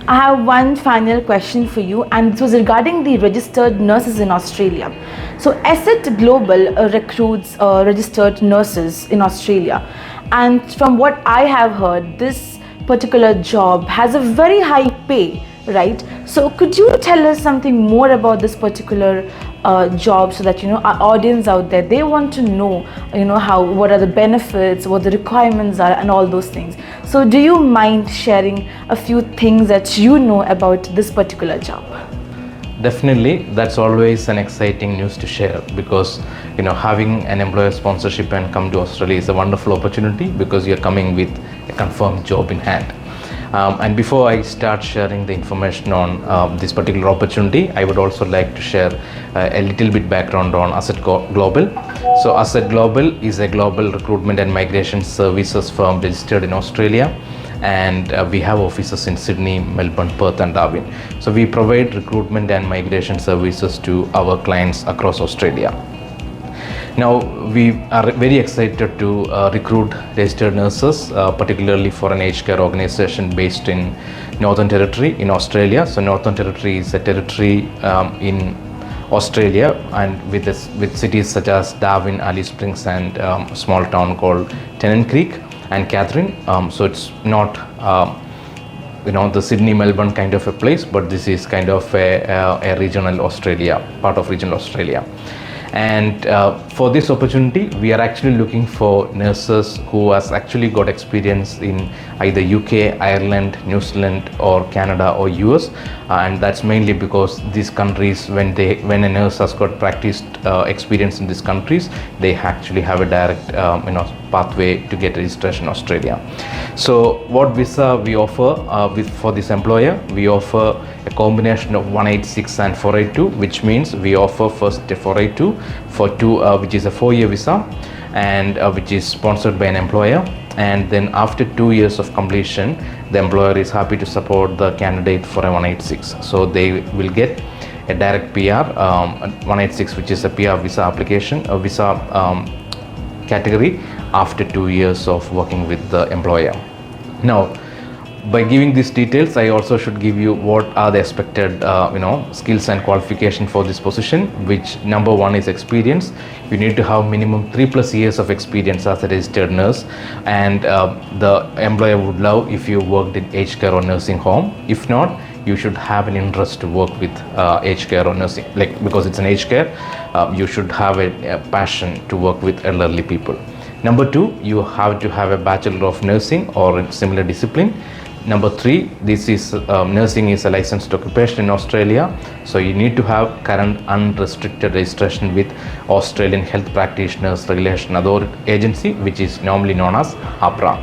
I have one final question for you, and this was regarding the registered nurses in Australia. So, ACET Global recruits registered nurses in Australia, and from what I have heard, this particular job has a very high pay, right? So, could you tell us something more about this particular job, so that our audience out there, they want to know how, what are the benefits, what the requirements are, and all those things. So do you mind sharing a few things that you know about this particular job? Definitely, that's always an exciting news to share, because having an employer sponsorship and come to Australia is a wonderful opportunity, because you're coming with a confirmed job in hand. And before I start sharing the information on this particular opportunity, I would also like to share a little bit background on ACET Global. So ACET Global is a global recruitment and migration services firm registered in Australia, and we have offices in Sydney, Melbourne, Perth and Darwin. So we provide recruitment and migration services to our clients across Australia. Now, we are very excited to recruit registered nurses, particularly for an aged care organization based in Northern Territory in Australia. So Northern Territory is a territory in Australia, and with cities such as Darwin, Alice Springs and a small town called Tennant Creek and Catherine. So it's not the Sydney, Melbourne kind of a place, but this is kind of a regional Australia, part of regional Australia. And for this opportunity, we are actually looking for nurses who has actually got experience in either UK, Ireland, New Zealand or Canada or US, and that's mainly because these countries, when a nurse has got practiced experience in these countries, they actually have a direct pathway to get registration in Australia. So what visa we offer for this employer, we offer a combination of 186 and 482, which means we offer first a 482 which is a 4-year visa, and which is sponsored by an employer, and then after 2 years of completion, the employer is happy to support the candidate for a 186. So they will get a direct PR 186, which is a PR visa application, a visa category after 2 years of working with the employer. Now, by giving these details, I also should give you what are the expected skills and qualification for this position, which number one is experience. You need to have minimum 3+ years of experience as a registered nurse, and the employer would love if you worked in aged care or nursing home. If not, you should have an interest to work with aged care or nursing, because it's an aged care, you should have a passion to work with elderly people. Number two, you have to have a Bachelor of Nursing or in similar discipline. Number three, nursing is a licensed occupation in Australia, so you need to have current unrestricted registration with Australian Health Practitioners Regulation Authority Agency, which is normally known as APRA.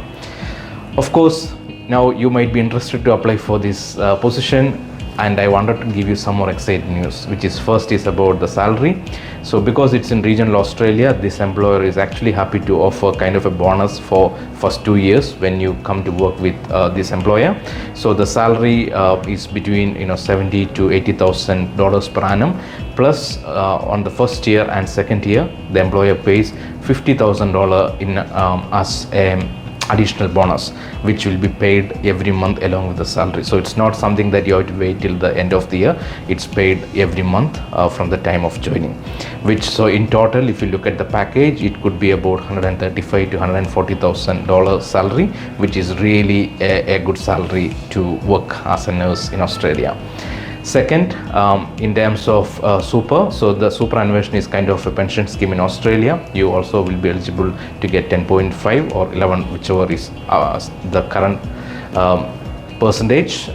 Of course, now you might be interested to apply for this position, and I wanted to give you some more exciting news, which is first is about the salary. So because it's in regional Australia, this employer is actually happy to offer kind of a bonus for first 2 years when you come to work with this employer. So the salary is between $70,000 to $80,000 per annum, plus on the first year and second year, the employer pays $50,000 in as a additional bonus, which will be paid every month along with the salary. So it's not something that you have to wait till the end of the year. It's paid every month from the time of joining, so in total, if you look at the package, it could be about $135,000 to $140,000 salary, which is really a good salary to work as a nurse in Australia. Second, in terms of super, so the superannuation is kind of a pension scheme in Australia. You also will be eligible to get 10.5 or 11, whichever is the current percentage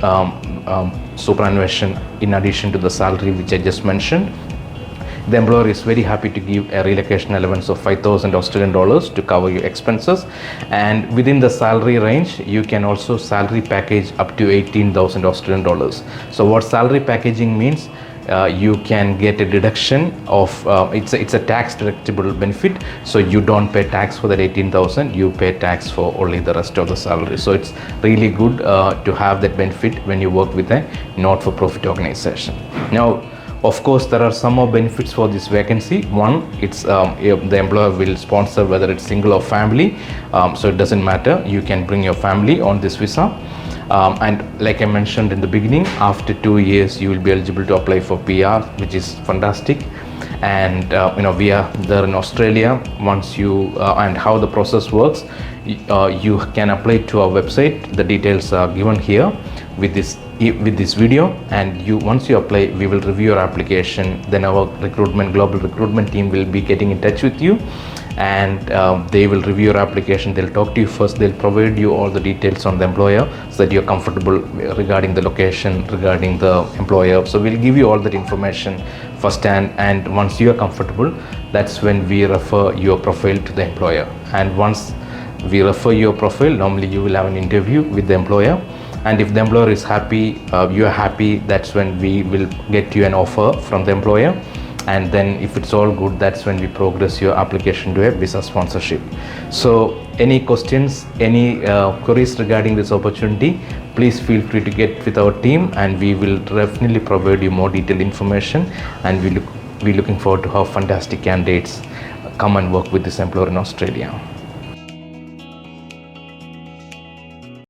superannuation in addition to the salary which I just mentioned. The employer is very happy to give a relocation allowance of 5,000 Australian dollars to cover your expenses, and within the salary range you can also salary package up to 18,000 Australian dollars. So what salary packaging means, you can get a deduction of it's a tax deductible benefit, so you don't pay tax for that 18,000, you pay tax for only the rest of the salary. So it's really good to have that benefit when you work with a not-for-profit organization. Now, of course, there are some more benefits for this vacancy. One, it's the employer will sponsor whether it's single or family, so it doesn't matter. You can bring your family on this visa. And like I mentioned in the beginning, after 2 years you will be eligible to apply for PR, which is fantastic. And we are there in Australia. Once you and how the process works, you can apply to our website. The details are given here with this video, and once you apply, we will review your application. Then our global recruitment team will be getting in touch with you, and they will review your application. They'll talk to you first. They'll provide you all the details on the employer so that you're comfortable regarding the location, regarding the employer. So we'll give you all that information firsthand, and once you are comfortable, that's when we refer your profile to the employer. And once we refer your profile, normally you will have an interview with the employer, and if the employer is happy, you are happy, that's when we will get you an offer from the employer. And then if it's all good, that's when we progress your application to a visa sponsorship. So any questions, any queries regarding this opportunity, please feel free to get with our team, and we will definitely provide you more detailed information. And we're looking forward to how fantastic candidates come and work with this employer in Australia.